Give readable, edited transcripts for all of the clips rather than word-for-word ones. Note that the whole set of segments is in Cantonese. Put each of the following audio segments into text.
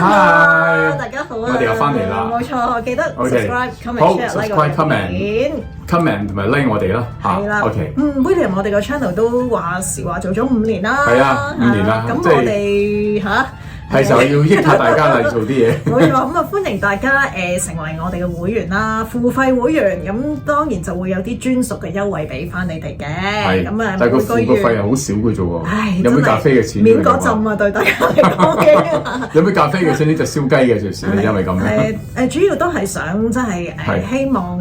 Hi，大家好啊！我哋又翻嚟啦，冇錯，記得 subscribe、comment、好 share、like ，subscribe、我哋片 comment 同埋 like 我哋啦，係啦。 OK。William，我哋個 channel 都話時話做咗5年啦。係啊，5年啦。咁我哋係時候要益下大家嚟做啲嘢。冇錯，咁啊歡迎大家成為我哋嘅會員啦，付費會員，咁當然就會有啲專屬嘅優惠俾翻你哋嘅。係咁啊，但係個付個費係好少嘅啫喎。唉，有杯咖啡嘅錢。免嗰陣啊，對大家嚟講嘅。有杯咖啡嘅錢呢就燒雞嘅，隨時你因為咁樣。主要都係想即係希望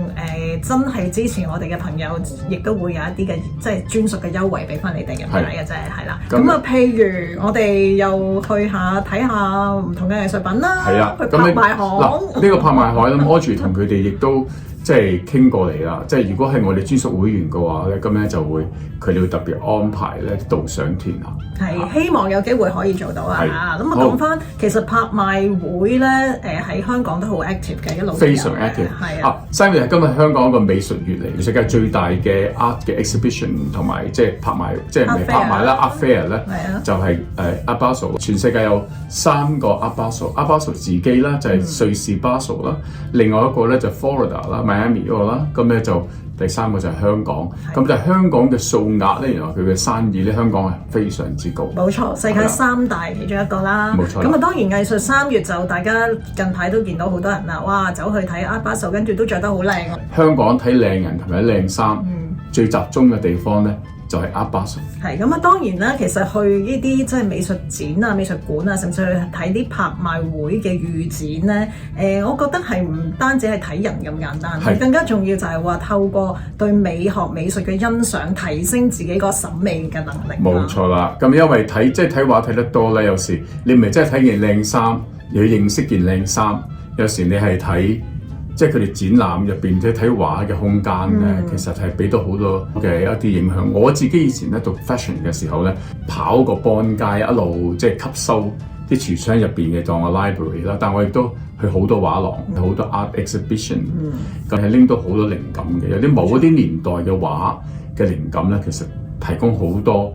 真係支持我哋嘅朋友，亦都會有一啲嘅即係專屬嘅優惠俾翻你哋嘅買嘅啫，係啦。咁啊，譬如我哋又去下睇下唔同嘅藝術品啦，係啊，去拍賣行。嗱，呢個拍賣行咁，Audrey 同佢哋亦都即係傾過嚟啦。即係如果係我哋專屬會員嘅話咧，咁咧就會佢哋會特別安排咧導賞團啊。係希望有機會可以做到啊！咁啊講翻，其實拍賣會咧喺香港都好 active 嘅，一路非常 active。係啊，3月係今日香港一個美術月嚟，世界最大嘅 art 嘅 exhibition 同埋即係拍賣，即係唔係拍賣啦 ，art fair 咧，就係Art Basel。全世界有3個 Art Basel，Art Basel 自己啦就係瑞士 Basel 啦，另外一個咧就 Florida 啦 Miami 嗰個啦，咁咧就第3個就係香港。咁就係香港嘅數額咧，原來佢嘅生意咧，香港係非常之高。冇錯，世界3大其中一個啦。冇錯。咁啊，當然藝術3月就大家近排都見到好多人啦，哇，走去睇 Art Basel，跟住都着得好靚。香港睇靚人同埋靚衫，最集中嘅地方咧就係 Art Basel。係咁啊，當然啦，其實去呢啲即係美術展啊、美術館啊，甚至去睇啲拍賣會嘅預展咧，我覺得係唔單止係睇人咁簡單，更加重要就係話透過對美學美術嘅欣賞，提升自己個審美嘅能力。冇錯啦，咁因為睇畫睇得多咧，有時你唔係真係睇件靚衫，你要認識件靚衫，有時你係睇。即係佢哋展覽入邊，即係睇畫嘅空間咧，其實係俾到好多嘅一啲影響。我自己以前咧讀 fashion 嘅時候咧，跑個邦街一路即係吸收啲櫥窗入邊嘅當個 library 啦。但我亦都去好多畫廊，好多 art exhibition，咁係拎到好多靈感嘅。有啲某一啲年代嘅畫嘅靈感咧，其實提供好多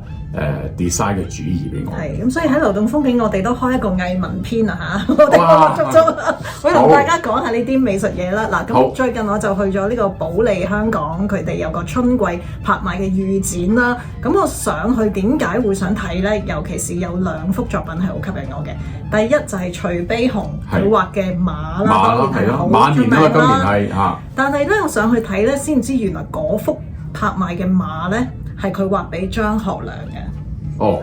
design 嘅主意俾我。係咁，所以喺流動風景，我哋都開一個藝文篇啊嚇！我哋陸續會同大家講下呢啲美術嘢啦。嗱，咁最近我就去咗呢個保利香港，佢哋有個春季拍賣嘅預展啦。咁我上去點解會想睇咧？尤其是有2幅作品係好吸引我嘅。第一就係徐悲鴻佢畫嘅馬啦，當然係好出名啦。今年係嚇。但係咧，我上去睇咧，先知原來嗰幅拍賣嘅馬咧，係佢畫俾張學良嘅。哦，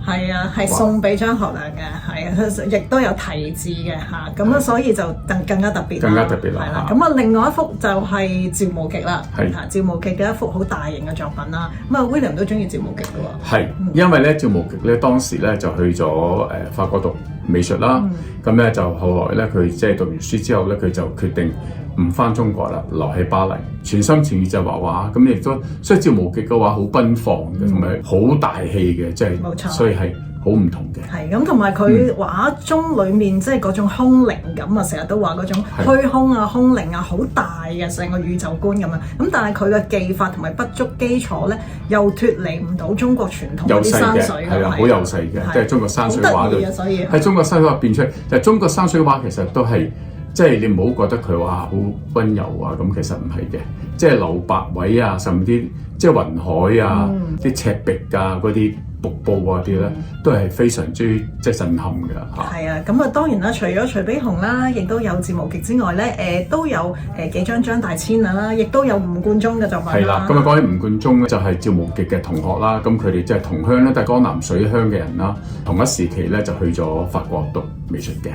係啊，係送俾張學良嘅，係啊，亦都有題字嘅嚇，咁啊，所以就更加特別，更加特別啦。係啦，咁啊，另外一幅就係趙無極啦，係嚇，趙無極嘅一幅好大型嘅作品啦。咁啊，William 都中意趙無極嘅喎。係，因為咧趙無極咧當時咧就去咗法國讀美術啦，咁咧就後來咧佢即係讀完書之後咧，佢就決定唔返中國啦，留喺巴黎，全心全意就畫畫。咁亦都，所以趙無極嘅畫好奔放嘅，同埋好大氣嘅，即係，冇錯，所以係好唔同嘅。係咁，同埋佢畫中裡面即係嗰種空靈感啊，成日都話嗰種虛空啊、空靈啊，好大嘅成個宇宙觀咁樣。咁但係佢嘅技法同埋筆觸基礎咧，又脫離唔到中國傳統嗰啲山水嘅，係啊，好幼細嘅，即係中國山水畫度。所以喺中國山水畫變出嚟，但係中國山水畫其實都係。即係你唔好覺得佢話好溫柔啊，咁其實唔係嘅，即係留白位啊，甚至即係雲海啊、啲赤壁啊、嗰啲瀑布啊啲咧，都係非常之即係震撼嘅嚇。係啊，咁啊當然啦，除咗徐悲鴻啦，亦都有趙無極之外咧，都有幾張張大千啦，亦都有吳冠中嘅作品啦。係啦，咁啊講起吳冠中咧，就係趙無極嘅同學啦，咁佢哋即係同鄉咧，都係江南水鄉嘅人啦，同一時期咧就去咗法國讀美術嘅。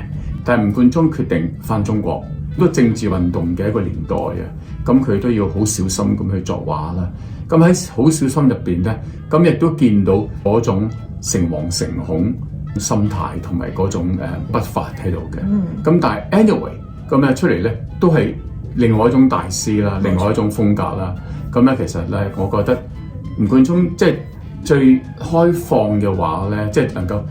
但係吳冠中決定返中國，呢個政治運動嘅一個年代啊，咁佢都要好小心咁去作畫啦。咁喺好小心入邊咧，咁亦都見到嗰種誠惶誠恐心態同埋嗰種筆法喺度嘅。咁但係 anyway，咁咧出嚟咧都係另外一種大師啦，另外一種風格啦。咁咧其實咧，我覺得吳冠中即係最開放嘅畫咧，即係能夠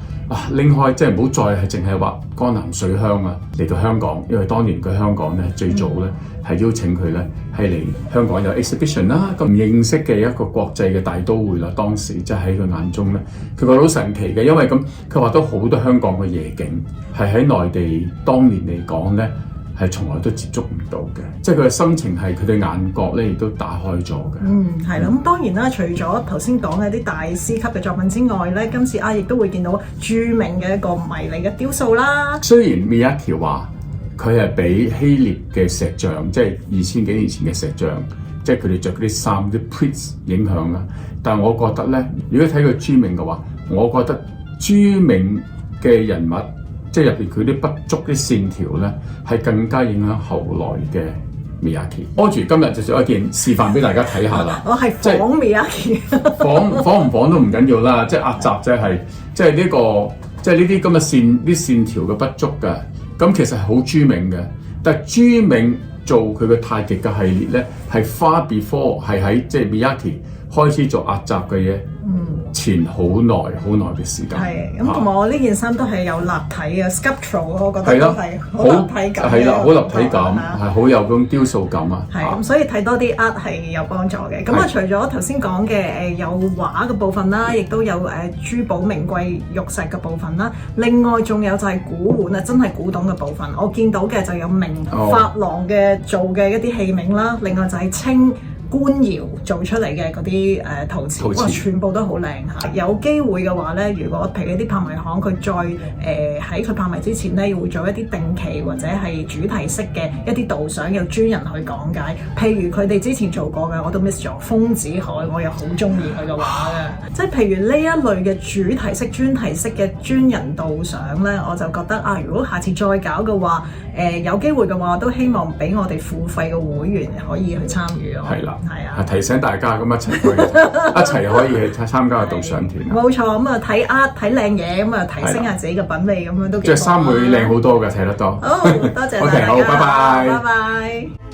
拎開，即係唔好再係淨係話江南水鄉啊嚟到香港，因為當年佢香港咧最早咧係邀請佢咧係嚟香港有 exhibition 啦，咁認識嘅一個國際嘅大都會啦。當時即係喺佢眼中咧，佢覺得好神奇嘅，因為咁佢話到好多香港嘅夜景係喺內地當年嚟講咧係從來都接觸唔到嘅，即係佢嘅心情係佢對眼角咧亦都打開咗嘅。係啦，咁當然啦，除咗頭先講嘅啲大師級嘅作品之外咧，今次亦都會見到著名嘅一個迷你嘅雕塑啦。雖然 Miyake 話佢係俾希臘嘅石像，即係2000幾年前嘅石像，即係佢哋着嗰啲衫啲 prints 影響啦，但係我覺得咧，如果睇佢朱銘嘅話，我覺得朱銘嘅人物。即係入邊佢啲不足啲線條咧，係更加影響後來嘅 Miyake。Audrey 今日就做一件示範俾大家睇下啦。我係仿 Miyake，仿唔仿都唔緊要啦。即係壓雜即係呢個即係呢啲咁嘅啲線條嘅不足嘅。咁其實係好朱銘嘅，但係朱銘做佢嘅太極嘅系列咧，係 far before 係喺即係 Miyake 開始做壓雜嘅嘢。前好耐嘅時間，係咁同埋我呢件衫都係有立體嘅 sculptural， 我覺得都係好立體感，係啦，好立體感，係好有嗰種雕塑感啊。係咁，所以睇多啲 art 係有幫助嘅。咁除咗頭先講嘅有畫嘅部分啦，亦都有珠寶名貴玉石嘅部分啦。另外仲有就係古玩啊，真係古董嘅部分。我見到嘅就有明珐琅嘅做嘅一啲器皿啦，另外就係清官窯做出嚟嘅嗰啲陶瓷，哇，全部都好靚嚇！有機會嘅話咧，如果譬如啲拍賣行佢再喺佢拍賣之前咧，會做一啲定期或者係主題式嘅一啲導賞，有專人去講解。譬如佢哋之前做過嘅，我都 miss 咗豐子愷，我又好中意佢嘅畫嘅。即係譬如呢一類嘅主題式、專題式嘅專人導賞咧，我就覺得如果下次再搞嘅話，有機會嘅話，都希望俾我哋付費嘅會員可以去參與咯。係啦。係啊，提醒大家咁一齊去，一齊可以去參加個導賞團。冇錯，咁啊睇睇靚嘢，咁啊提升下自己嘅品味，咁樣都幾好。着衫會靚好多嘅，睇得多。好，多謝大家。OK，好，拜拜。拜拜。